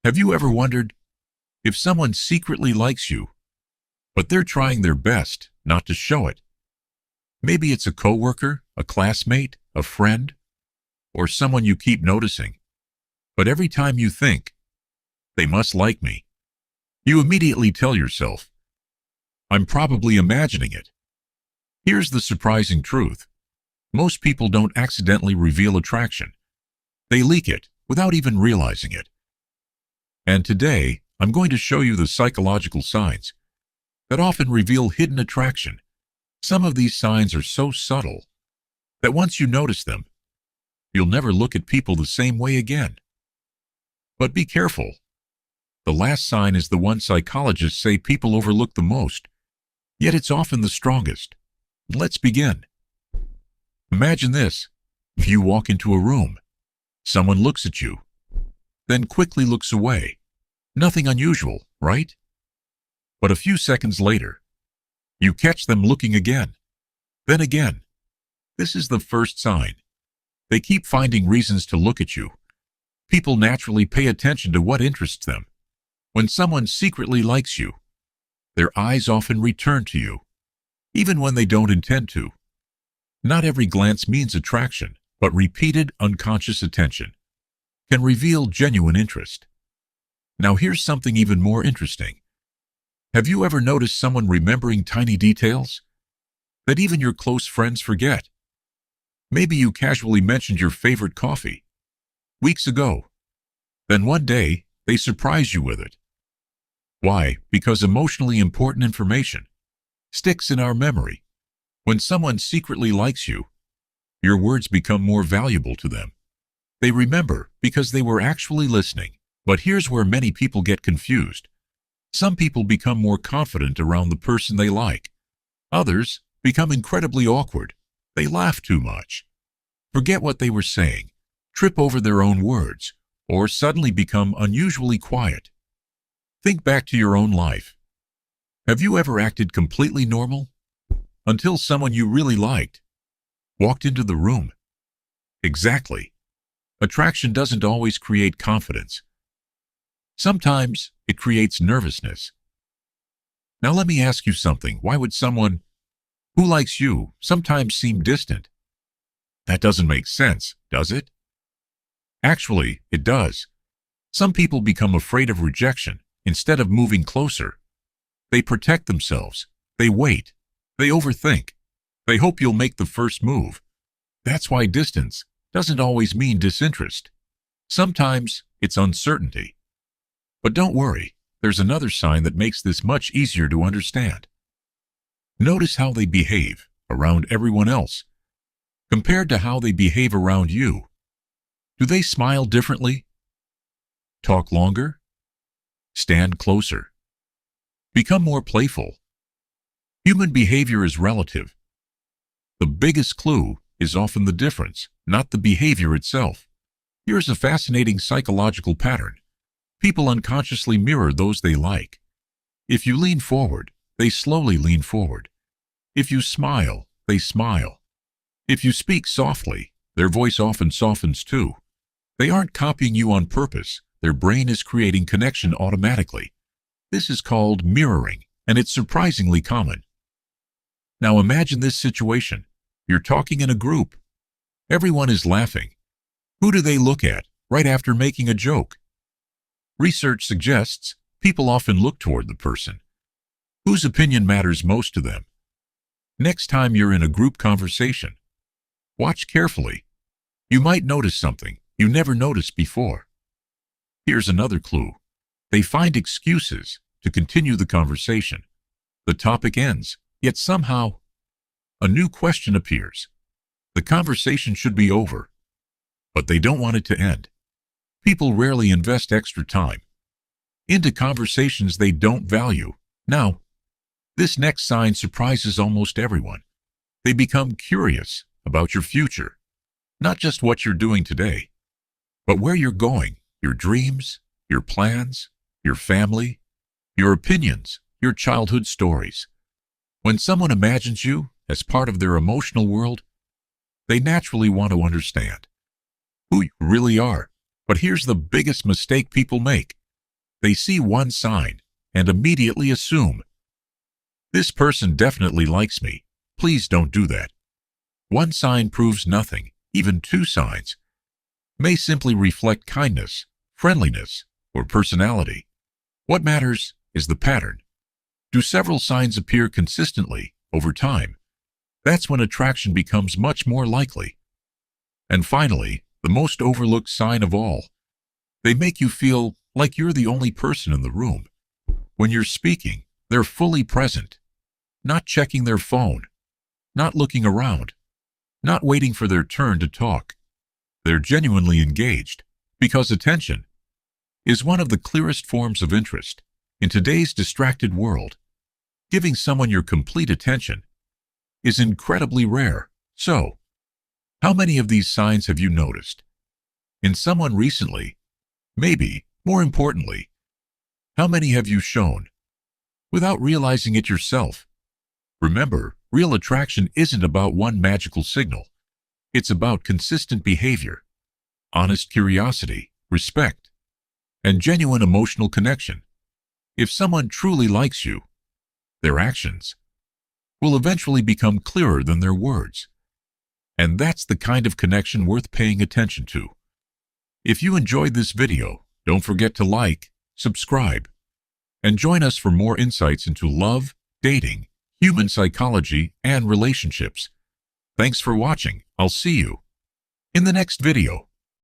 Have you ever wondered if someone secretly likes you, but they're trying their best not to show it? Maybe it's a coworker, a classmate, a friend, or someone you keep noticing. But every time you think, they must like me, you immediately tell yourself, I'm probably imagining it. Here's the surprising truth. Most people don't accidentally reveal attraction. They leak it without even realizing it. And today, I'm going to show you the psychological signs that often reveal hidden attraction. Some of these signs are so subtle that once you notice them, you'll never look at people the same way again. But be careful. The last sign is the one psychologists say people overlook the most, yet it's often the strongest. Let's begin. Imagine this. If you walk into a room, someone looks at you, then quickly looks away. Nothing unusual, right? But a few seconds later, you catch them looking again, then again. This is the first sign. They keep finding reasons to look at you. People naturally pay attention to what interests them. When someone secretly likes you, their eyes often return to you, even when they don't intend to. Not every glance means attraction, but repeated unconscious attention can reveal genuine interest. Now here's something even more interesting. Have you ever noticed someone remembering tiny details that even your close friends forget? Maybe you casually mentioned your favorite coffee weeks ago. Then one day, they surprise you with it. Why? Because emotionally important information sticks in our memory. When someone secretly likes you, your words become more valuable to them. They remember because they were actually listening. But here's where many people get confused. Some people become more confident around the person they like. Others become incredibly awkward. They laugh too much, forget what they were saying, trip over their own words, or suddenly become unusually quiet. Think back to your own life. Have you ever acted completely normal until someone you really liked walked into the room? Exactly. Attraction doesn't always create confidence. Sometimes it creates nervousness. Now let me ask you something. Why would someone who likes you sometimes seem distant? That doesn't make sense, does it? Actually, it does. Some people become afraid of rejection. Instead of moving closer, they protect themselves. They wait. They overthink. They hope you'll make the first move. That's why distance doesn't always mean disinterest. Sometimes it's uncertainty. But don't worry, there's another sign that makes this much easier to understand. Notice how they behave around everyone else compared to how they behave around you. Do they smile differently? Talk longer? Stand closer? Become more playful? Human behavior is relative. The biggest clue is often the difference, not the behavior itself. Here's a fascinating psychological pattern. People unconsciously mirror those they like. If you lean forward, they slowly lean forward. If you smile, they smile. If you speak softly, their voice often softens too. They aren't copying you on purpose. Their brain is creating connection automatically. This is called mirroring, and it's surprisingly common. Now imagine this situation. You're talking in a group. Everyone is laughing. Who do they look at right after making a joke? Research suggests people often look toward the person whose opinion matters most to them. Next time you're in a group conversation, watch carefully. You might notice something you never noticed before. Here's another clue. They find excuses to continue the conversation. The topic ends, yet somehow a new question appears. The conversation should be over, but they don't want it to end. People rarely invest extra time into conversations they don't value. Now, this next sign surprises almost everyone. They become curious about your future, not just what you're doing today, but where you're going, your dreams, your plans, your family, your opinions, your childhood stories. When someone imagines you as part of their emotional world, they naturally want to understand who you really are. But here's the biggest mistake people make. They see one sign and immediately assume, "This person definitely likes me. Please don't do that." One sign proves nothing. Even two signs may simply reflect kindness, friendliness, or personality. What matters is the pattern. Do several signs appear consistently over time? That's when attraction becomes much more likely. And finally, the most overlooked sign of all. They make you feel like you're the only person in the room. When you're speaking, they're fully present, not checking their phone, not looking around, not waiting for their turn to talk. They're genuinely engaged, because attention is one of the clearest forms of interest. In today's distracted world, giving someone your complete attention is incredibly rare. So, how many of these signs have you noticed in someone recently? Maybe, more importantly, how many have you shown without realizing it yourself? Remember, real attraction isn't about one magical signal. It's about consistent behavior, honest curiosity, respect, and genuine emotional connection. If someone truly likes you, their actions will eventually become clearer than their words. And that's the kind of connection worth paying attention to. If you enjoyed this video, don't forget to like, subscribe, and join us for more insights into love, dating, human psychology, and relationships. Thanks for watching. I'll see you in the next video.